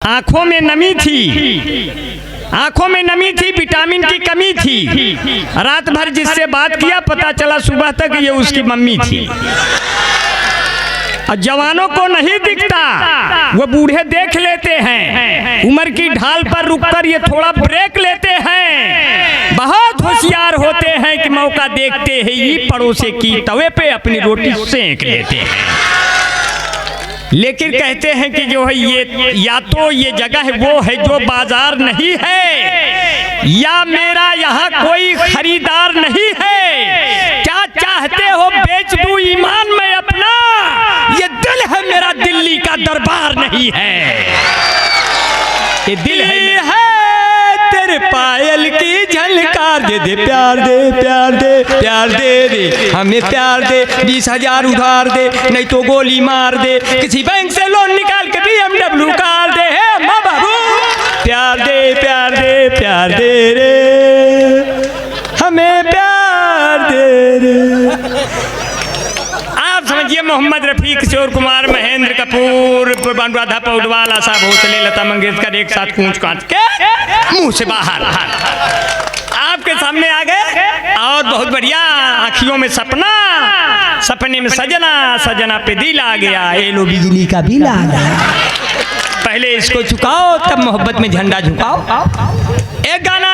आंखों में नमी थी, आंखों में नमी थी, विटामिन की कमी थी। रात भर जिससे बात किया पता चला सुबह तक ये उसकी मम्मी थी। और जवानों को नहीं दिखता, वो बूढ़े देख लेते हैं। उम्र की ढाल पर रुककर ये थोड़ा ब्रेक लेते हैं। बहुत होशियार होते हैं कि मौका देखते ही ये पड़ोसे की तवे पे अपनी रोटी सेंक लेते हैं। लेकिन कहते हैं कि जो है ये या तो ये जगह है वो है जो बाजार नहीं है, या मेरा यहाँ कोई खरीदार नहीं है। क्या चाहते हो बेच दूं ईमान में अपना, ये दिल है मेरा दिल्ली का दरबार नहीं है। ये दिल है तेरे पायल की झलकार दे दे, प्यार दे प्यार दे प्यार दे दे, हमें प्यार दे, 20,000 उधार दे, नहीं तो गोली मार दे, किसी बैंक से लोन निकाल के BMW कार दे। माँ बाबू प्यार दे प्यार दे प्यार दे रे, हमें प्यार दे रे। आप समझिए मोहम्मद रफी, किशोर कुमार, महेंद्र कपूर, अनुराधा पौडवाल, आशा भोसले, लता मंगेशकर एक साथ कूच कांच के मुंह से बाहर आपके सामने आ गए। और बहुत बढ़िया, आँखियों में सपना, सपने में सजना, सजना पे दिल आ गया, ये लो बिजली का बिल आ गया। पहले इसको चुकाओ तब मोहब्बत में झंडा झुकाओ। एक गाना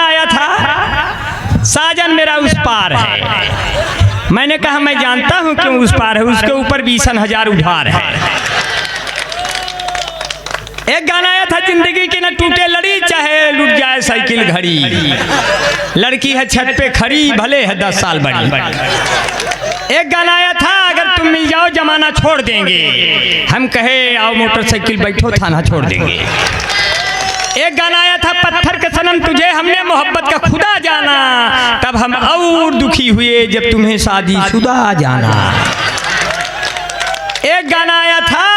आया था, साजन मेरा उस पार है। मैंने कहा मैं जानता हूँ क्यों उस पार है, उसके ऊपर 20,000 उधार है। एक गाना आया था, जिंदगी की न टूटे लड़ी, चाहे लुट जाए साइकिल घड़ी, लड़की है छत पे खड़ी, भले है 10 साल बड़ी। एक गाना आया था, अगर तुम मिल जाओ जमाना छोड़ देंगे, हम कहे आओ मोटरसाइकिल बैठो थाना छोड़ देंगे। एक गाना आया था, पत्थर के सनम तुझे हमने मोहब्बत का खुदा जाना, तब हम और दुखी हुए जब तुम्हें शादीशुदा जाना। एक गाना आया था,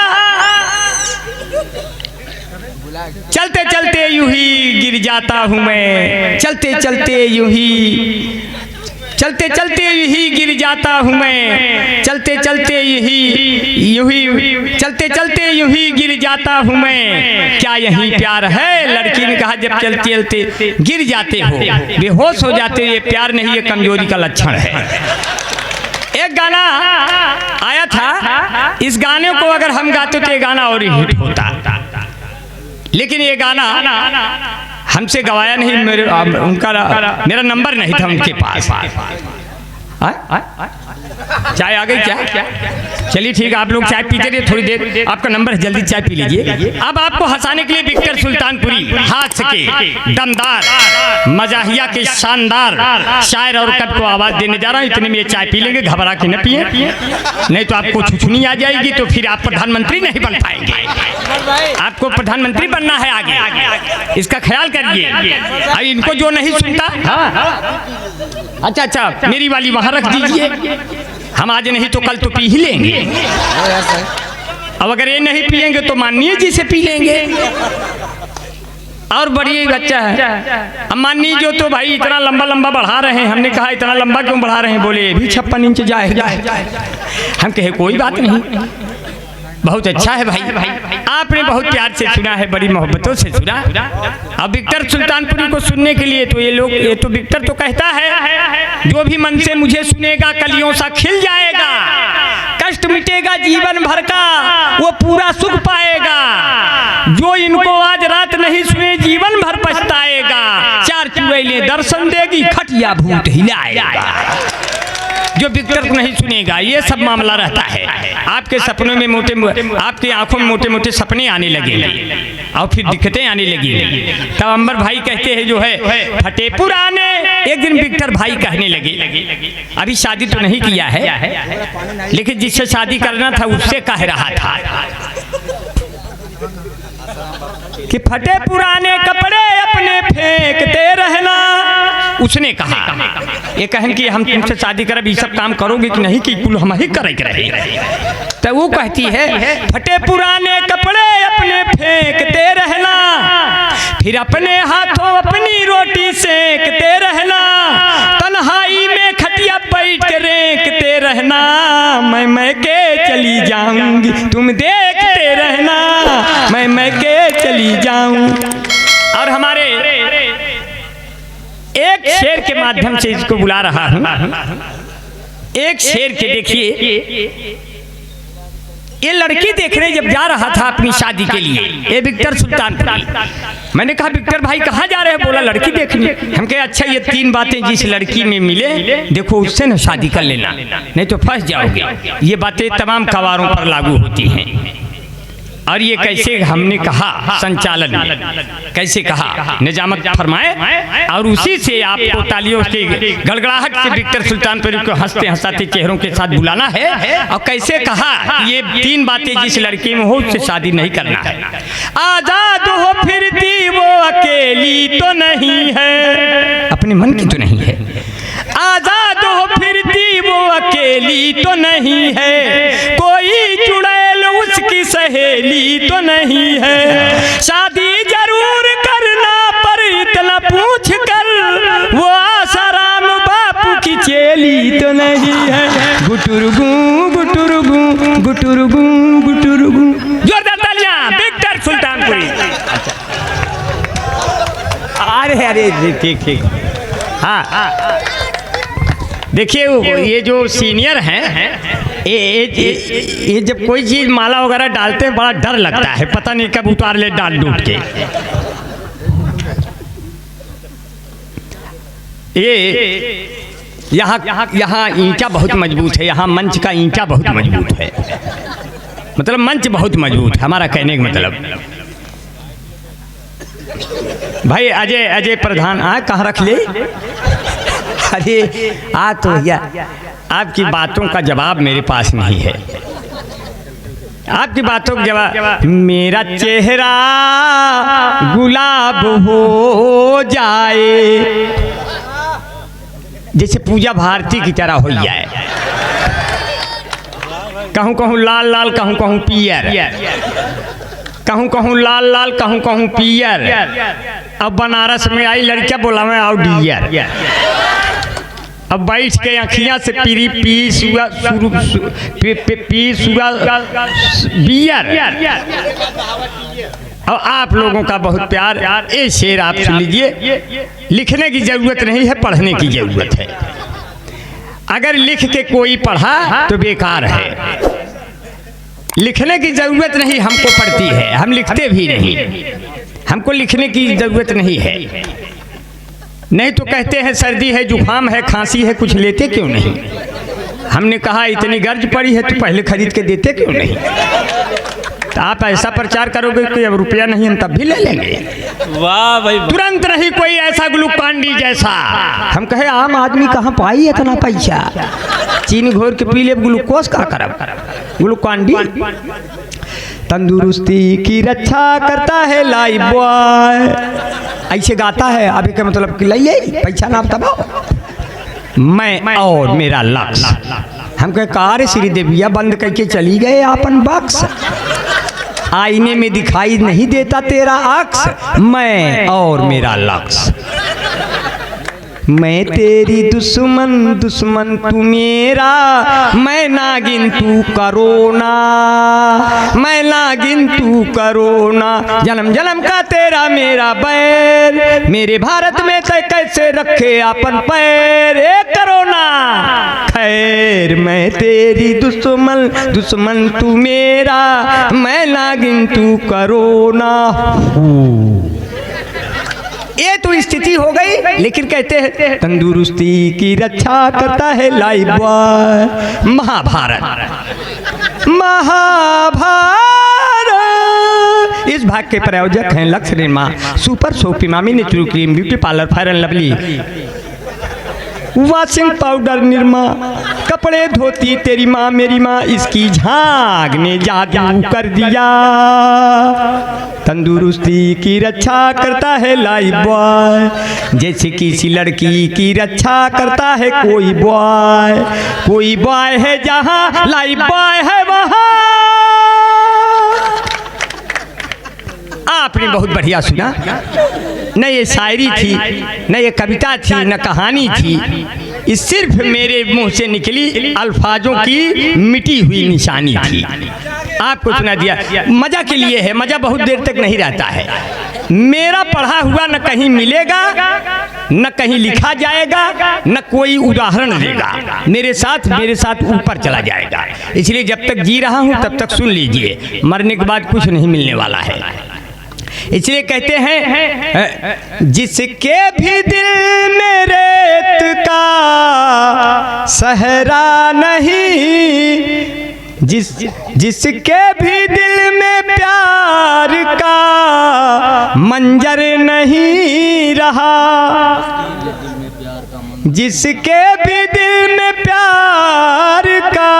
चलते चलते यूं ही गिर जाता हूँ मैं, चलते चलते यूं ही, चलते चलते यही गिर जाता हूँ मैं, चलते चलते यही चलते चलते यूं गिर जाता हूँ मैं, क्या यही प्यार है। लड़की ने कहा जब चलते चलते गिर जाते हो, बेहोश हो जाते हो, ये प्यार नहीं, ये कमजोरी का लक्षण है। एक गाना आया था, इस गाने को अगर हम गाते तो ये गाना और ही हिट होता, लेकिन ये गाना हमसे गवाया नहीं, मेरा नंबर नहीं था उनके पास। चाय आ गई क्या? चलिए ठीक है, आप लोग चाय पीते रहिए, थोड़ी देर आपका नंबर है, जल्दी चाय पी लीजिए। अब आपको हंसाने के लिए विक्टर सुल्तानपुरी हाथ के दमदार, मजाहिया के शानदार शायर और कवि को आवाज देने जा रहा हूँ। इतने में ये चाय पी लेंगे, घबरा के न पिए, नहीं तो आपको छुछुनी आ जाएगी, तो फिर आप प्रधानमंत्री नहीं बन पाएंगे। आपको प्रधानमंत्री बनना है आगे, इसका ख्याल करिए। अब इनको जो नहीं सुनता, अच्छा मेरी वाली वहां रख दीजिए, हम आज नहीं तो कल तो पी ही लेंगे। अब अगर ये नहीं पिएंगे तो माननीय जी से पी लेंगे। और बड़ी अच्छा है, अब माननीय जो तो भाई इतना लंबा लंबा बढ़ा रहे हैं, हमने कहा इतना लंबा क्यों बढ़ा रहे हैं, बोले भी 56 इंच जाएगा। हम कहे कोई बात नहीं, बहुत अच्छा है भाई, आपने बहुत प्यार से सुना है, बड़ी मोहब्बतों से सुना। अब विक्टर सुल्तानपुरी को सुनने के लिए तो ये तो विक्टर तो कहता है, जो भी मन से मुझे सुनेगा कलियों सा खिल जाएगा, कष्ट मिटेगा जीवन भर का, वो पूरा सुख पाएगा। जो इनको आज रात नहीं सुने जीवन भर पछताएगा, 4 चुड़ैलें दर्शन देगी, खटिया भूत हिलाएगा। जो विक्टर को नहीं सुनेगा, ये सब मामला रहता है। आपके सपनों में आपकी आंखों में मोटे मोटे सपने आने लगे और फिर दिक्कतें आने लगी। तब अंबर भाई कहते हैं जो है फटे पुराने, एक दिन विक्टर भाई कहने लगे, अभी शादी तो नहीं किया है, लेकिन जिससे शादी करना था उससे कह रहा था कि फटे पुराने कपड़े अपने फेंकते रहना। उसने कहा, ये कहन कि हम तुमसे शादी करब, ये सब काम करोगे कि नहीं, कि कुल हम ही करे रहे। तो वो कहती है फटे पुराने कपड़े अपने फेंकते रहना, फिर अपने हाथों अपनी रोटी सेकते रहना, तन्हाई में खटिया बैठ के रेंकते रहना, मैं के चली जाऊंगी, तुम देखते रहना, मैं के चली जाऊं। और हमारे एक शेर के माध्यम से इसको बुला रहा हूं। एक शेर के देखिए, ये लड़की देखने जब जा रहा था अपनी शादी के लिए, ये विक्टर सुल्तानपुरी, मैंने कहा विक्टर भाई कहाँ जा रहे हैं? बोला लड़की देखने। हम कहे अच्छा ये 3 बातें जिस लड़की में मिले देखो उससे ना शादी कर लेना, नहीं तो फंस जाओगे। ये बातें तमाम कवारों पर लागू होती हैं। और ये कैसे हमने कहा संचालन कैसे कहा निजामत फरमाए, और उसी से आपको तालियों से गड़गड़ाहट से विक्टर सुल्तानपुरी को हंसते हंसाते चेहरों के साथ बुलाना है। और कैसे कहा ये 3 बातें जिस लड़की में हो उससे शादी नहीं करना है। आजाद हो फिरती वो अकेली तो नहीं है, अपने मन की तो नहीं है। आजाद हो फिरती वो अकेली तो नहीं है, कोई चुड़ैल उसकी सहेली तो नहीं है। शादी जरूर करना पर इतना पूछ कर, वो आसाराम बापू की चेली तो नहीं है। गुटुरगू गुटुरगू गुटुरगू गुटुरगू। जोरदार तालियां विक्टर सुल्तानपुरी। अरे अरे ठीक हाँ देखिए ये जो सीनियर हैं ये जब कोई चीज़ माला वगैरह डालते हैं बड़ा डर लगता है, पता नहीं कब उतार ले डाल डूट के। ये यहाँ ईंटा बहुत मजबूत है, यहाँ मंच का ईंटा बहुत मजबूत है, मतलब मंच बहुत मजबूत है, हमारा कहने का मतलब। भाई अजय प्रधान कहाँ रख ले? अरे तो भैया आपकी बातों का जवाब मेरे पास नहीं है, आपकी बातों का जवाब। मेरा चेहरा गुलाब हो जाए, जैसे पूजा भारती की तरह हो जाए, कहूँ कहूँ लाल लाल, कहूँ कहूँ पियर, कहूँ कहूँ लाल लाल, कहूँ कहूँ पियर। अब बनारस में आई लड़कियाँ बोला मैं आओ डियर, अब बैठ के अखियाँ से पीरी पीस हुआ बियर। और आप लोगों का बहुत प्यार। ये शेर आप सुन लीजिए, लिखने की जरूरत नहीं है, पढ़ने की जरूरत है। अगर लिख के कोई पढ़ा तो बेकार है, लिखने की जरूरत नहीं, हमको पड़ती है, हम लिखते भी नहीं, हमको लिखने की जरूरत नहीं है। नहीं तो कहते हैं सर्दी है, जुकाम है, खांसी है, कुछ लेते क्यों नहीं? हमने कहा इतनी गर्ज पड़ी है तो पहले खरीद के देते क्यों नहीं? तो आप ऐसा प्रचार करोगे कि अब रुपया नहीं हम तब भी ले लेंगे। वाह भाई, तुरंत नहीं कोई ऐसा ग्लूकांडी जैसा। हम कहे आम आदमी कहाँ पाई इतना पैसा, चीनी घोर के पी ले, ग्लूकोज का करब ग्लूकांडी। तंदुरुस्ती की रक्षा करता है लाइफ बॉय, ऐसे गाता है। अभी का मतलब कि लाइए पैसा ना तबाओ। मैं और मेरा लक्ष्य। हम कहे कार श्रीदेविया बंद करके चली गए आपन बक्स, आईने में दिखाई नहीं देता तेरा अक्स। मैं और मेरा लक्ष्य। मैं तेरी दुश्मन दुश्मन तू मेरा, मैं नागिन तू करोना, मैं नागिन तू करोना, जन्म जन्म का तेरा मेरा बैर, मेरे भारत में तय कैसे रखे अपन पैर। ए करोना खैर, मैं तेरी दुश्मन दुश्मन तू मेरा, मैं नागिन तू करोना। ये तो स्थिति हो गई, लेकिन कहते हैं तंदुरुस्ती की रक्षा करता है लाइफ बॉय। महाभारत महाभारत इस भाग के प्रायोजक हैं लक्ष्य Nirma, super soap, Emami natural cream, beauty parlour, fair and lovely, washing powder Nirma, कपड़े धोती तेरी माँ मेरी माँ, इसकी झाग ने जादू कर दिया। तंदुरुस्ती की रक्षा करता है लाइफ बॉय, जैसे किसी लड़की की रक्षा करता है कोई बॉय। कोई बॉय है जहाँ लाइफ बॉय है वहाँ। आपने बहुत बढ़िया सुना, न ये शायरी थी, न ये कविता थी, न कहानी थी, इस सिर्फ मेरे मुंह से निकली अल्फाजों की मिटी हुई निशानी थी। आपको सुना दिया, मजा के लिए है, मजा बहुत देर तक नहीं रहता है। मेरा पढ़ा हुआ न कहीं मिलेगा, न कहीं लिखा जाएगा, न कोई उदाहरण देगा, मेरे साथ ऊपर चला जाएगा। इसलिए जब तक जी रहा हूं तब तक सुन लीजिए, मरने के बाद कुछ नहीं मिलने वाला है। इसलिए कहते हैं जिसके भी दिल में रेत का सहरा नहीं, जिसके भी दिल में प्यार का मंजर नहीं रहा, जिसके भी दिल में प्यार का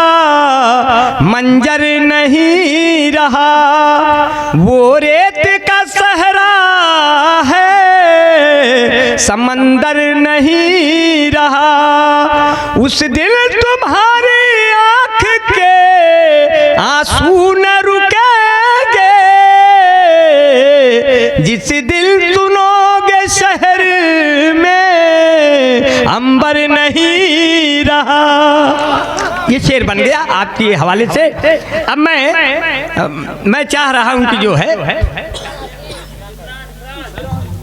मंजर नहीं रहा, वो रेत का सहरा है, समंदर नहीं रहा। उस दिल तुम्हारी आँख के आंसू न रुकेंगे, जिस दिल सुनोगे शहर में अंबर नहीं रहा। ये शेर बन गया आपके हवाले से। अब मैं चाह रहा हूं कि जो है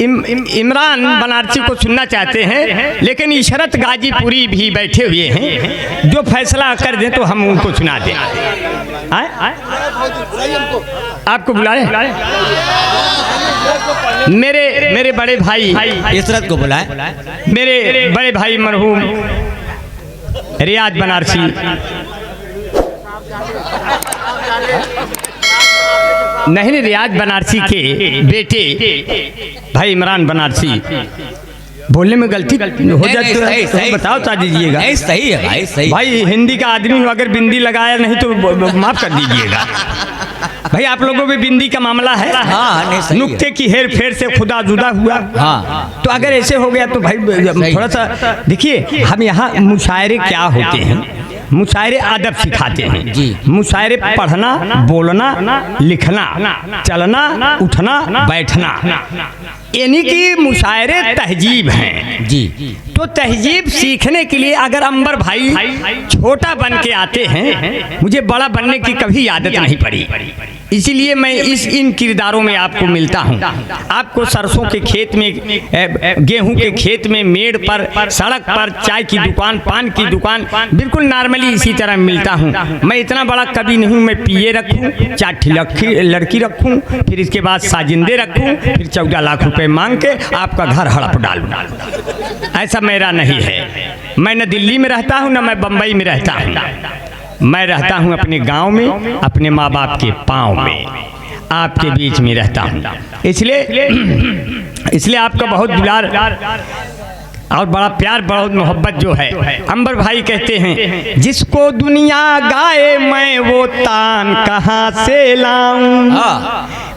इमरान बनारसी को सुनना चाहते हैं, लेकिन इशरत गाजीपुरी भी बैठे हुए हैं, जो फैसला कर दें तो हम उनको सुना दें। आपको बुलाए? मेरे बड़े भाई इशरत को बुलाए। मेरे बड़े भाई मरहूम रियाज बनारसी, नहीं रियाज बनारसी के बेटे भाई इमरान बनारसी, बोलने में गलती हो जाती है तो बताओ ता दीजिएगा। सही है भाई, सही भाई। हिंदी का आदमी हूँ, अगर बिंदी लगाया नहीं तो माफ कर दीजिएगा भाई। आप लोगों में बिंदी का मामला है। हाँ, नुक्ते की हेर फेर से खुदा जुदा हुआ। हाँ, तो अगर ऐसे हो गया तो भाई थोड़ा सा देखिए, हम यहाँ मुशायरे क्या होते हैं, मुशायरे अदब सिखाते हैं जी। मुशायरे पढ़ना, बोलना, लिखना, चलना, उठना, बैठना, यानी कि मुशायरे तहजीब हैं जी। तो तहजीब सीखने के लिए अगर अंबर भाई छोटा बन के आते हैं, मुझे बड़ा बनने की कभी आदत नहीं पड़ी, इसीलिए मैं इन किरदारों में आपको मिलता हूँ। आपको सरसों के खेत में, गेहूं के खेत में, मेड़ पर, सड़क पर, चाय की दुकान, पान की दुकान, बिल्कुल नॉर्मली इसी तरह मिलता हूँ। मैं इतना बड़ा कभी नहीं, मैं पिए रखूँ, 4 लड़की रखूँ, फिर इसके बाद साजिंदे रखूँ, फिर 14 लाख रुपए मांग के आपका घर हड़प डालूँ, ऐसा मेरा नहीं है। मैं न दिल्ली में रहता हूँ, न मैं बम्बई में रहता हूँ, मैं रहता हूँ अपने गांव में, अपने माँ बाप के पाँव में, आपके बीच में रहता हूँ। इसलिए आपका बहुत दुलार और बड़ा प्यार, बहुत मोहब्बत जो है। अंबर भाई कहते हैं जिसको दुनिया गाए मैं वो तान कहाँ से लाऊं,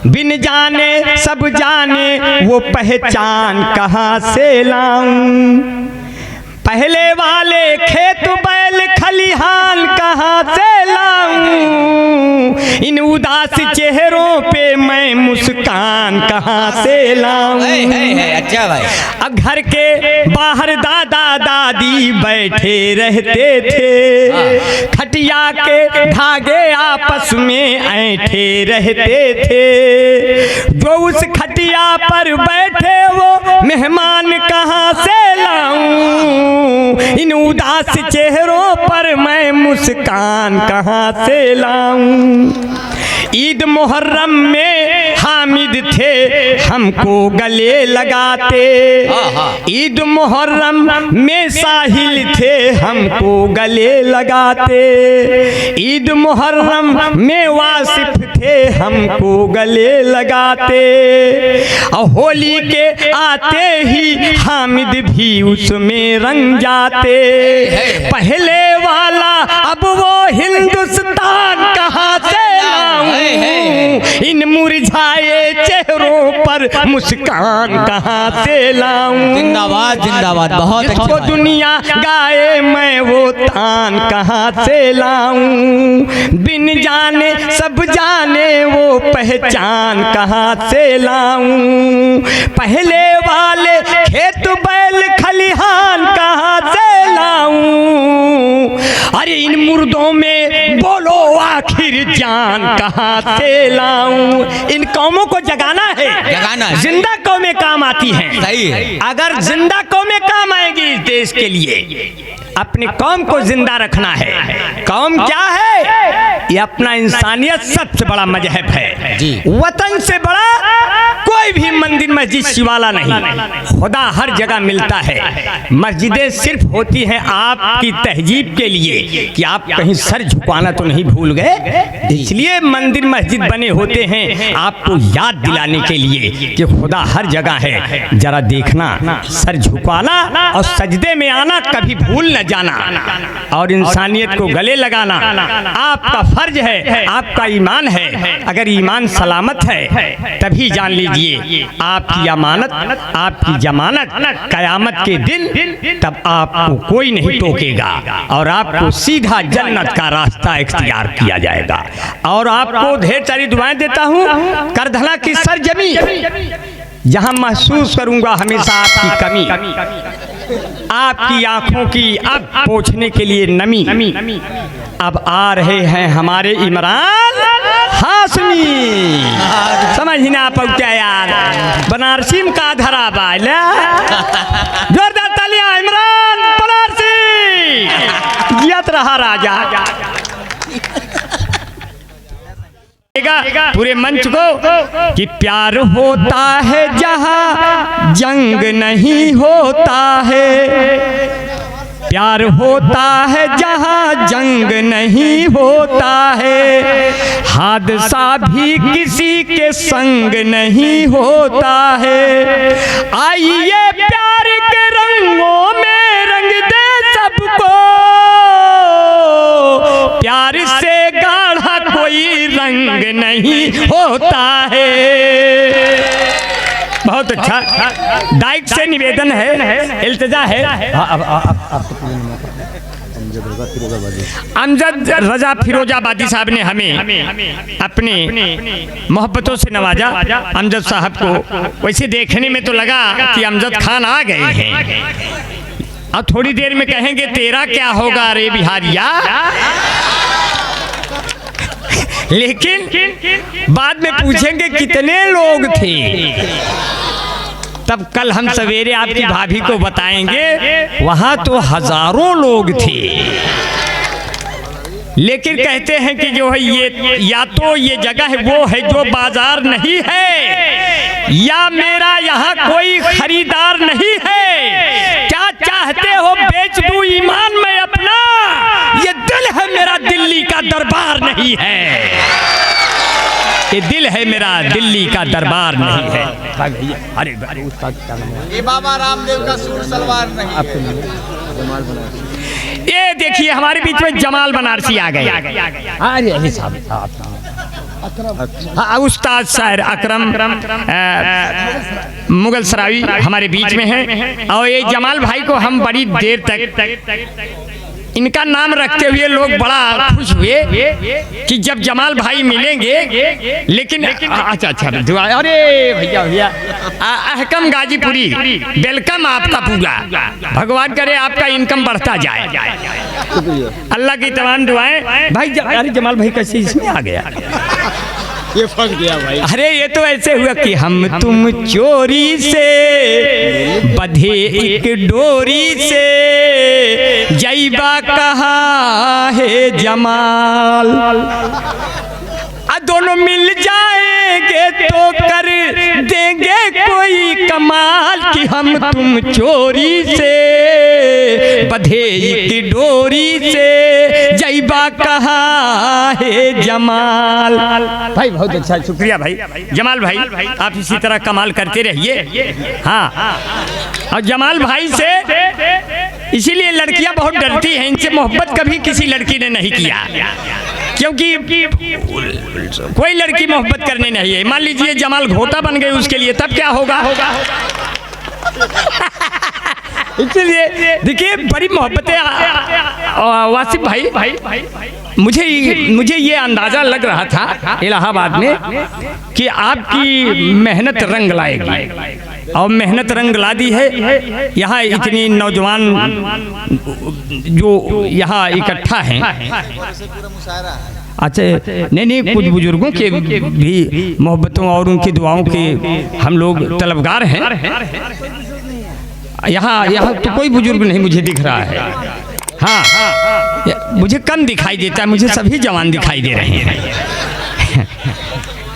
बिन जाने सब जाने वो पहचान कहाँ से लाऊं, पहले वाले खेत बैल खलिहान कहाँ से लाऊं, इन उदास चेहरों पे मैं मुस्कान कहाँ से लाऊं। अच्छा भाई। अब घर के बाहर दादा दादी बैठे रहते थे, खटिया के धागे आपस में ऐंठे रहते थे, जो उस खटिया पर बैठे वो मेहमान कहाँ से लाऊं, इन उदास चेहरों पर मैं मुस्कान कहाँ से लाऊं। ईद मुहर्रम में हामिद थे हमको गले लगाते, ईद मुहर्रम में साहिल थे हमको गले लगाते, ईद मुहर्रम में वासिफ थे हमको गले लगाते, और होली के आते ही हामिद भी उसमें रंग जाते, पहले वाला अब वो हिंदुस्तान कहाँ से लाऊं, इन मुरझाए चेहरों पर मुस्कान कहाँ से लाऊं। जिंदाबाद जिंदाबाद, बहुत अच्छा। वो दुनिया गाए मैं वो तान कहाँ से लाऊं, बिन जाने सब जाने वो पहचान कहाँ से लाऊं, पहले वाले खेत बैल खलिहान कहाँ से लाऊं, अरे इन मुर्दों में बोलो आखिर जान कहाँ से लाऊं। इन कौमों को जगाना है, जगाना है। जिंदा कौमें काम आती हैं। सही है। अगर जिंदा कौमें काम आएगी इस देश के लिए, अपनी कौम को जिंदा रखना है। कौम क्या है? ये अपना इंसानियत सबसे बड़ा मजहब है जी। वतन से बड़ा कोई भी मंदिर मस्जिद शिवाला नहीं। खुदा हर जगह मिलता है। मस्जिदें सिर्फ होती हैं आपकी तहजीब के लिए कि आप कहीं सर झुकाना तो नहीं भूल गए, इसलिए मंदिर मस्जिद बने होते हैं आपको याद दिलाने के लिए कि खुदा हर जगह है। जरा देखना, सर झुकाना और सजदे में आना कभी भूल न जाना, और इंसानियत को गले लगाना आपका फर्ज है, आपका ईमान है। अगर ईमान सलामत है तभी जान लीजिए आपकी अमानत, आपकी जमानत कयामत के दिन तब आपको कोई नहीं टोकेगा और आपको सीधा जन्नत का रास्ता इख्तियार किया जाएगा। और आपको ढेर सारी दुआएं देता हूँ। करधला की सरजमी जहाँ महसूस करूंगा हमेशा आपकी कमी, आपकी आंखों की अब पोंछने के लिए नमी। अब आ रहे हैं हमारे इमरान हाशमी, समझ ना पहुंचा यार, बनारसी में का धरा बाला। जोरदार तालियां इमरान बनारसी, जियत रहा राजा। पूरे मंच को कि प्यार होता है जहाँ जंग नहीं होता है, प्यार होता है जहाँ जंग नहीं होता है, हादसा भी किसी के संग नहीं होता है। आइए प्यार के रंगों में रंग दे सबको, प्यार से गाढ़ा कोई रंग नहीं होता है। बहुत अच्छा। दाइक से निवेदन है, इल्तिजा है। अमजद रजा फिरोजाबादी साहब ने हमें अपने मोहब्बतों से नवाजा। अमजद साहब को वैसे देखने में तो लगा कि अमजद खान आ गए हैं, और थोड़ी देर में कहेंगे तेरा क्या होगा रे बिहारिया, लेकिन बाद में पूछेंगे कितने लोग थे। तब कल हम सवेरे आपकी भाभी को बताएंगे वहां तो हजारों लोग थे। लेकिन कहते हैं कि जो है ये या तो ये जगह है वो है जो बाजार नहीं है, या मेरा यहाँ कोई खरीदार नहीं है। क्या चाहते हो बेच दूं ईमान में अपना, ये दिल है मेरा दिल्ली का दरबार नहीं है, ये दिल है मेरा दिल्ली का दरबार नहीं है। अरे ये बाबा रामदेव का सूट सलवार नहीं। ये देखिए हमारे बीच में जमाल बनारसी आ गए। हाँ, उस्ताद शायर अकरम मुगल सरावी हमारे बीच में है। और ये जमाल भाई को हम बड़ी देर तक इनका नाम रखते हुए लोग बड़ा खुश हुए कि जब जमाल भाई मिलेंगे। लेकिन अच्छा अच्छा दुआ, अरे भैया भैया अहकम गाजीपुरी वेलकम आपका पूरा, भगवान करे आपका इनकम बढ़ता जाए, अल्लाह की तमाम दुआएं। भाई अरे जमाल भाई कैसे इसमें आ गया, ये फंस गया भाई। अरे ये तो ऐसे हुआ कि हम तुम चोरी से बंधे एक डोरी से, जैबा कहाँ है जमाल, दोनों मिल जाएंगे तो कर देंगे कोई कमाल, कि हम तुम चोरी से बंधे एक डोरी से, जैबा कहाँ है जमाल। भाई बहुत अच्छा, शुक्रिया भाई जमाल भाई, आप इसी तरह कमाल करते रहिए। हाँ, और जमाल भाई से इसीलिए लड़कियां बहुत डरती हैं, इनसे मोहब्बत कभी किसी लड़की ने नहीं किया, क्योंकि कोई लड़की मोहब्बत करने नहीं है। मान लीजिए जमाल घोटा बन गए उसके लिए, तब क्या होगा? इसलिए देखिए बड़ी मोहब्बतें वासिफ भाई मुझे ये अंदाजा लग रहा था इलाहाबाद में कि आपकी मेहनत रंग लाएगी और मेहनत रंग ला दी है। यहाँ इतनी नौजवान जो यहाँ इकट्ठा हैं, अच्छा नहीं कुछ बुजुर्गों के भी मोहब्बतों और उनकी दुआओं के हम लोग तलबगार हैं। यहाँ तो कोई बुजुर्ग नहीं मुझे दिख रहा है। हाँ, मुझे कम दिखाई देता है, मुझे सभी जवान दिखाई दे रहे हैं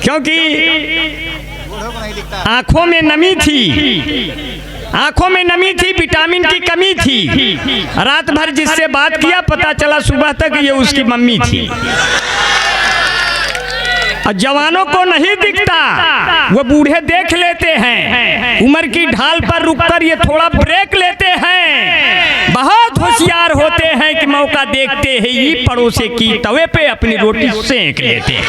क्योंकि आंखों में नमी थी, विटामिन की कमी थी। रात भर जिससे बात किया पता चला सुबह तक ये उसकी मम्मी थी। और जवानों को नहीं दिखता, वो बूढ़े देख लेते हैं। उम्र की ढाल पर रुककर ये थोड़ा ब्रेक लेते हैं। बहुत होशियार होते हैं कि मौका देखते ही पड़ोसे की तवे पे अपनी रोटी सेंक लेते हैं।